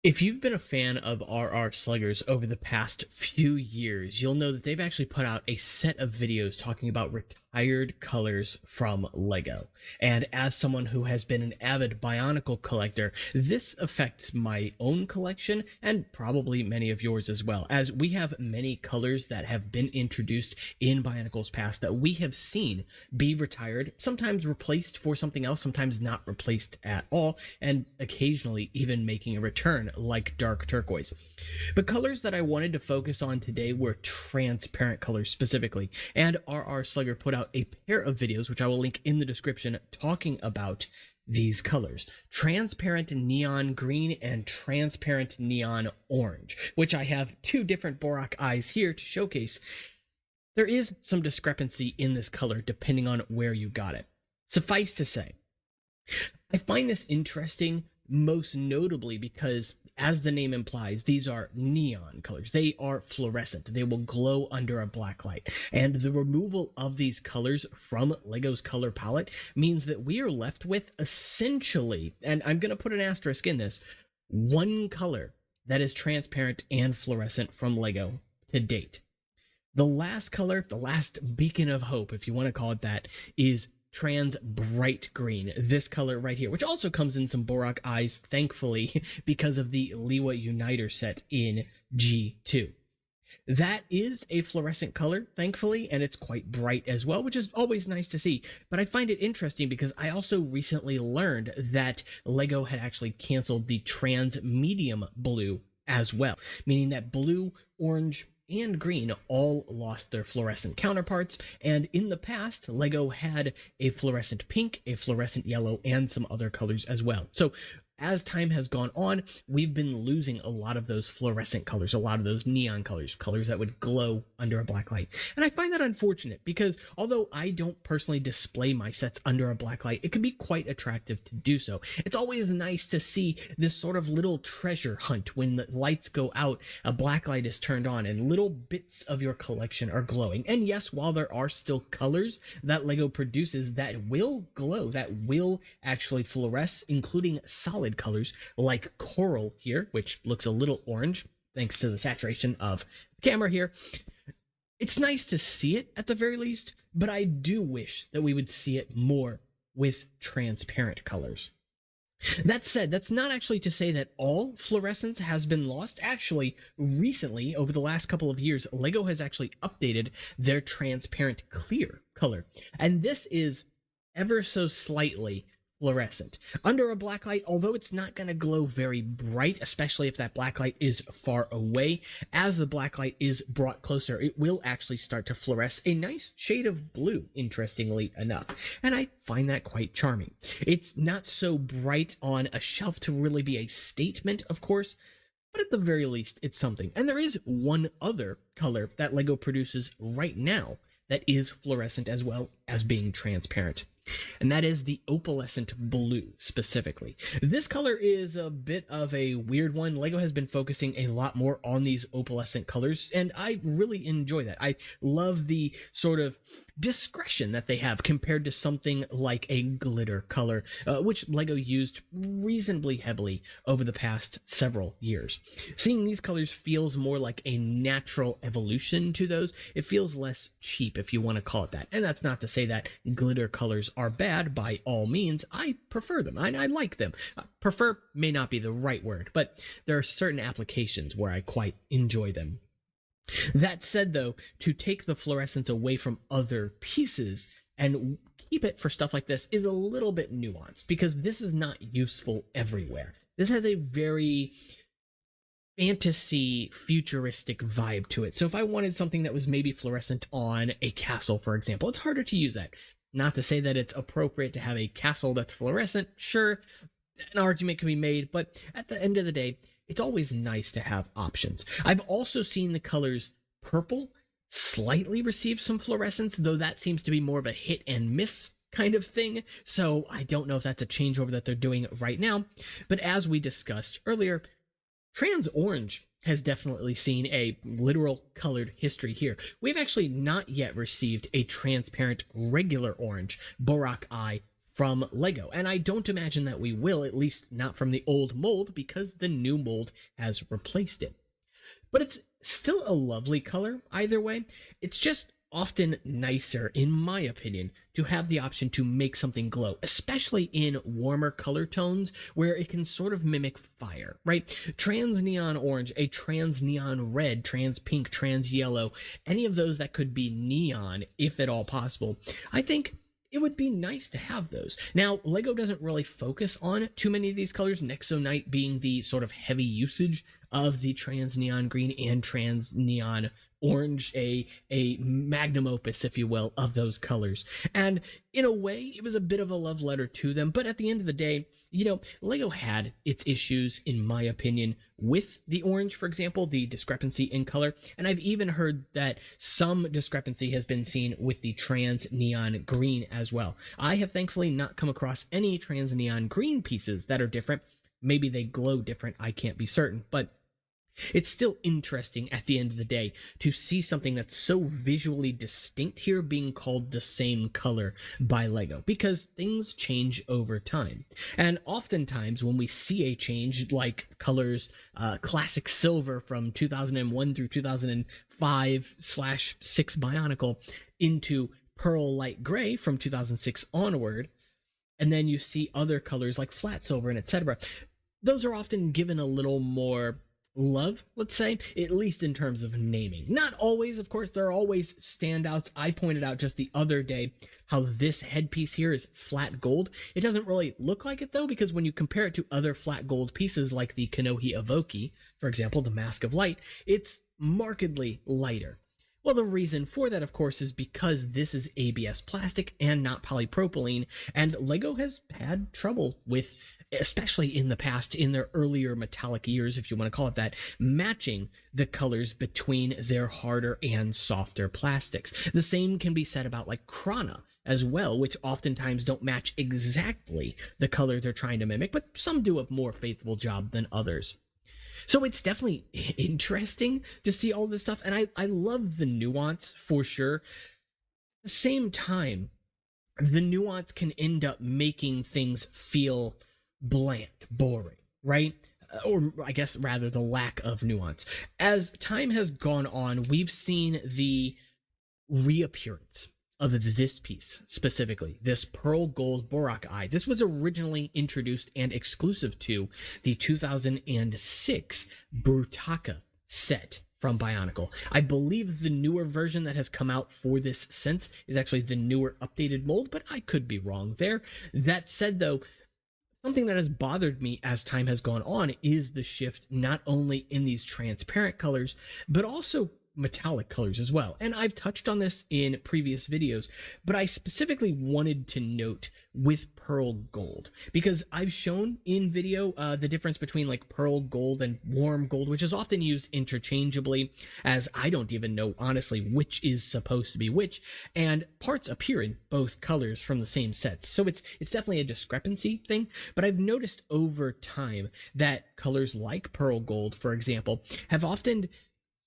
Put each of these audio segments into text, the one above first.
If you've been a fan of RR Sluggers over the past few years, you'll know that they've actually put out a set of videos talking about retired colors from LEGO. And as someone who has been an avid Bionicle collector, this affects my own collection and probably many of yours as well, as we have many colors that have been introduced in Bionicle's past that we have seen be retired, sometimes replaced for something else, sometimes not replaced at all, and occasionally even making a return like dark turquoise. But colors that I wanted to focus on today were transparent colors specifically, and RR Slugger put out a pair of videos, which I will link in the description, talking about these colors: transparent neon green and transparent neon orange, which I have two different Borak eyes here to showcase. There is some discrepancy in this color depending on where you got it. Suffice to say, I find this interesting most notably because, as the name implies, these are neon colors. They are fluorescent. They will glow under a black light. And the removal of these colors from LEGO's color palette means that we are left with essentially, and I'm going to put an asterisk in this, one color that is transparent and fluorescent from LEGO to date. The last color, the last beacon of hope, if you want to call it that, is trans bright green, this color right here, which also comes in some Borak eyes, thankfully, because of the Liwa Uniter set in G2. That is a fluorescent color, thankfully, and it's quite bright as well, which is always nice to see. But I find it interesting because I also recently learned that LEGO had actually canceled the trans medium blue as well, meaning that blue, orange, and green all lost their fluorescent counterparts, and in the past, LEGO had a fluorescent pink, a fluorescent yellow, and some other colors as well. So as time has gone on, we've been losing a lot of those fluorescent colors, a lot of those neon colors, colors that would glow under a black light. And I find that unfortunate because although I don't personally display my sets under a black light, it can be quite attractive to do so. It's always nice to see this sort of little treasure hunt when the lights go out, a black light is turned on, and little bits of your collection are glowing. And yes, while there are still colors that LEGO produces that will glow, that will actually fluoresce, including solid colors like coral here, which looks a little orange thanks to the saturation of the camera here. It's nice to see it at the very least, but I do wish that we would see it more with transparent colors. That said, that's not actually to say that all fluorescence has been lost. Actually, recently, over the last couple of years, LEGO has actually updated their transparent clear color, and this is ever so slightly fluorescent. Under a black light, although it's not going to glow very bright, especially if that black light is far away, as the black light is brought closer, it will actually start to fluoresce a nice shade of blue, interestingly enough. And I find that quite charming. It's not so bright on a shelf to really be a statement, of course, but at the very least, it's something. And there is one other color that LEGO produces right now that is fluorescent as well as being transparent, and that is the opalescent blue specifically. This color is a bit of a weird one. LEGO has been focusing a lot more on these opalescent colors, and I really enjoy that. I love the sort of discretion that they have compared to something like a glitter color, which LEGO used reasonably heavily over the past several years. Seeing these colors feels more like a natural evolution to those. It feels less cheap, if you want to call it that. And that's not to say that glitter colors are bad by all means. I prefer them. I like them. Prefer may not be the right word, but there are certain applications where I quite enjoy them. That said, though, to take the fluorescence away from other pieces and keep it for stuff like this is a little bit nuanced, because this is not useful everywhere. This has a very fantasy futuristic vibe to it. So if I wanted something that was maybe fluorescent on a castle, for example, it's harder to use that. Not to say that it's appropriate to have a castle that's fluorescent. Sure, an argument can be made, but at the end of the day, it's always nice to have options. I've also seen the colors purple slightly receive some fluorescence, though that seems to be more of a hit and miss kind of thing, so I don't know if that's a changeover that they're doing right now. But as we discussed earlier, trans orange has definitely seen a literal colored history here. We've actually not yet received a transparent regular orange Borak Eye from Lego. And I don't imagine that we will, at least not from the old mold, because the new mold has replaced it. But it's still a lovely color either way. It's just often nicer, in my opinion, to have the option to make something glow, especially in warmer color tones where it can sort of mimic fire, right? Trans neon orange, a trans neon red, trans pink, trans yellow, any of those that could be neon, if at all possible, I think it would be nice to have those. Now, Lego doesn't really focus on too many of these colors, Nexonite being the sort of heavy usage of the trans neon green and trans neon orange, a magnum opus, if you will, of those colors. And in a way, it was a bit of a love letter to them, but at the end of the day, you know, Lego had its issues, in my opinion, with the orange, for example, the discrepancy in color. And I've even heard that some discrepancy has been seen with the trans neon green as well. I have thankfully not come across any trans neon green pieces that are different. Maybe they glow different, I can't be certain, but it's still interesting at the end of the day to see something that's so visually distinct here being called the same color by Lego, because things change over time. And oftentimes when we see a change like colors, classic silver from 2001 through 2005/6 Bionicle into pearl light gray from 2006 onward, and then you see other colors like flat silver and etc., those are often given a little more love, let's say, at least in terms of naming. Not always, of course, there are always standouts. I pointed out just the other day how this headpiece here is flat gold. It doesn't really look like it though, because when you compare it to other flat gold pieces like the Kanohi Evoki, for example, the Mask of Light, it's markedly lighter. Well, the reason for that, of course, is because this is ABS plastic and not polypropylene, and Lego has had trouble with, especially in the past, in their earlier metallic years, if you want to call it that, matching the colors between their harder and softer plastics. The same can be said about like Krana as well, which oftentimes don't match exactly the color they're trying to mimic, but some do a more faithful job than others. So it's definitely interesting to see all this stuff, and I love the nuance for sure. At the same time, the nuance can end up making things feel bland, boring, right? Or I guess rather the lack of nuance. As time has gone on, we've seen the reappearance of this piece, specifically this pearl gold Borak eye. This was originally introduced and exclusive to the 2006 Brutaka set from Bionicle. I believe the newer version that has come out for this since is actually the newer updated mold, but I could be wrong there. That said though, something that has bothered me as time has gone on is the shift not only in these transparent colors, but also metallic colors as well. And I've touched on this in previous videos, but I specifically wanted to note with pearl gold, because I've shown in video the difference between like pearl gold and warm gold, which is often used interchangeably, as I don't even know honestly which is supposed to be which, and parts appear in both colors from the same sets. So it's definitely a discrepancy thing, but I've noticed over time that colors like pearl gold, for example, have often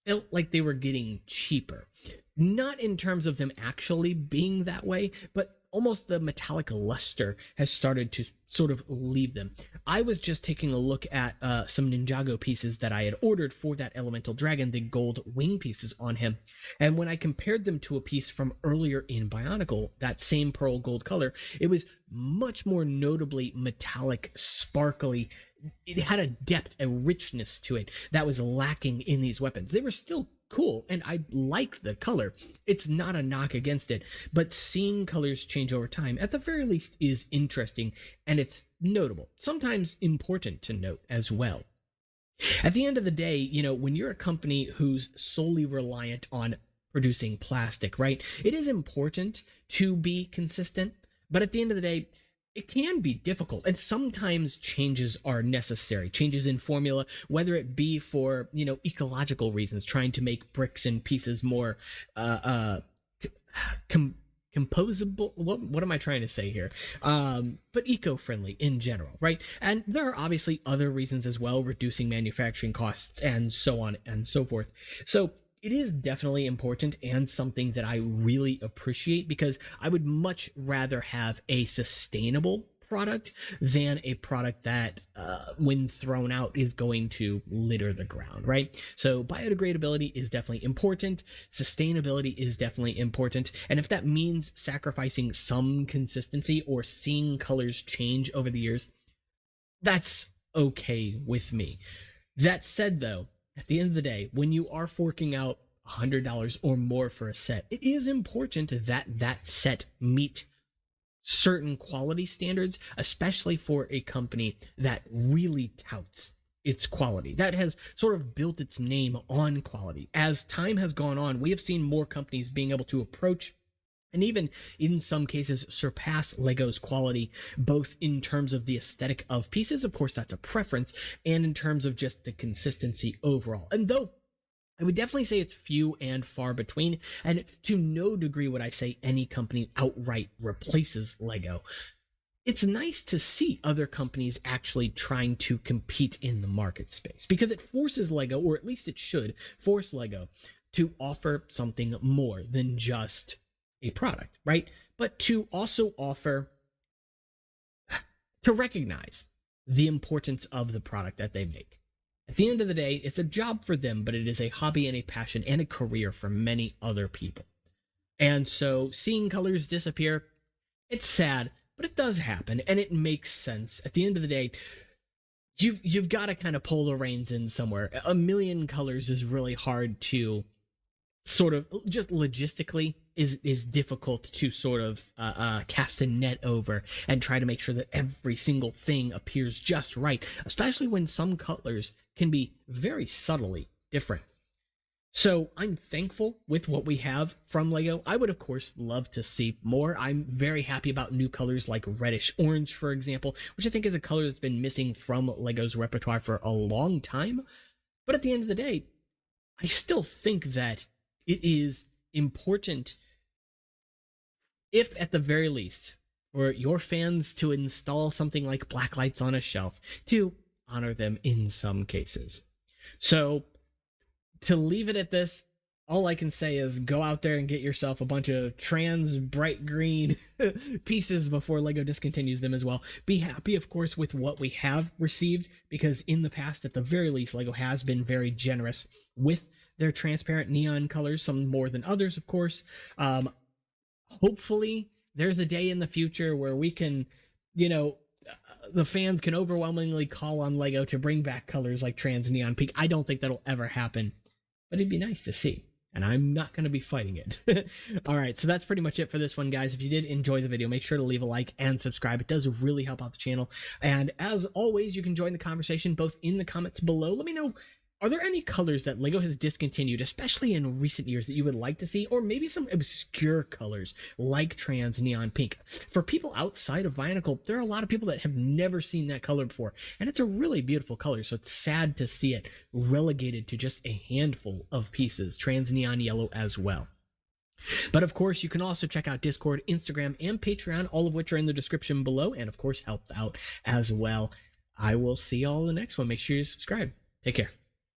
felt like they were getting cheaper. Not in terms of them actually being that way, but almost the metallic luster has started to sort of leave them. I was just taking a look at some Ninjago pieces that I had ordered for that elemental dragon, the gold wing pieces on him, and when I compared them to a piece from earlier in Bionicle, that same pearl gold color, it was much more notably metallic, sparkly. It had a depth, a richness to it that was lacking in these weapons. They were still cool, and I like the color. It's not a knock against it, but seeing colors change over time, at the very least, is interesting, and it's notable. Sometimes important to note as well. At the end of the day, you know, when you're a company who's solely reliant on producing plastic, right, it is important to be consistent, but at the end of the day, it can be difficult, and sometimes changes are necessary. Changes in formula, whether it be for, you know, ecological reasons, trying to make bricks and pieces more composable. What am I trying to say here? But eco-friendly in general, right? And there are obviously other reasons as well, reducing manufacturing costs and so on and so forth. So it is definitely important and something that I really appreciate, because I would much rather have a sustainable product than a product that, when thrown out, is going to litter the ground, right? So biodegradability is definitely important. Sustainability is definitely important. And if that means sacrificing some consistency or seeing colors change over the years, that's okay with me. That said, though, at the end of the day, when you are forking out $100 or more for a set, it is important that that set meet certain quality standards, especially for a company that really touts its quality, that has sort of built its name on quality. As time has gone on, we have seen more companies being able to approach and even in some cases surpass Lego's quality, both in terms of the aesthetic of pieces, of course that's a preference, and in terms of just the consistency overall. And though I would definitely say it's few and far between, and to no degree would I say any company outright replaces Lego, it's nice to see other companies actually trying to compete in the market space, because it forces Lego, or at least it should force Lego, to offer something more than just a product, right? But to also offer, to recognize the importance of the product that they make. At the end of the day, it's a job for them, but it is a hobby and a passion and a career for many other people. And so seeing colors disappear, it's sad, but it does happen, and it makes sense. At the end of the day, you've got to kind of pull the reins in somewhere. A million colors is really hard to sort of, just logistically is difficult to sort of cast a net over and try to make sure that every single thing appears just right, especially when some colors can be very subtly different. So I'm thankful with what we have from Lego. I would, of course, love to see more. I'm very happy about new colors like reddish orange, for example, which I think is a color that's been missing from Lego's repertoire for a long time. But at the end of the day, I still think that it is important, if at the very least, for your fans to install something like black lights on a shelf to honor them in some cases. So to leave it at this, all I can say is go out there and get yourself a bunch of trans bright green pieces before Lego discontinues them as well. Be happy, of course, with what we have received, because in the past, at the very least, Lego has been very generous with their transparent neon colors, some more than others, of course. Hopefully there's a day in the future where we can, the fans can overwhelmingly call on Lego to bring back colors like trans neon pink. I don't think that'll ever happen, but it'd be nice to see, and I'm not going to be fighting it. All right, so that's pretty much it for this one, guys. If you did enjoy the video, make sure to leave a like and subscribe. It does really help out the channel. And as always, you can join the conversation both in the comments below. Let me know, are there any colors that Lego has discontinued, especially in recent years, that you would like to see? Or maybe some obscure colors like trans neon pink. For people outside of Bionicle, there are a lot of people that have never seen that color before, and it's a really beautiful color, so it's sad to see it relegated to just a handful of pieces, trans neon yellow as well. But of course, you can also check out Discord, Instagram, and Patreon, all of which are in the description below, and of course help out as well. I will see y'all in the next one. Make sure you subscribe. Take care.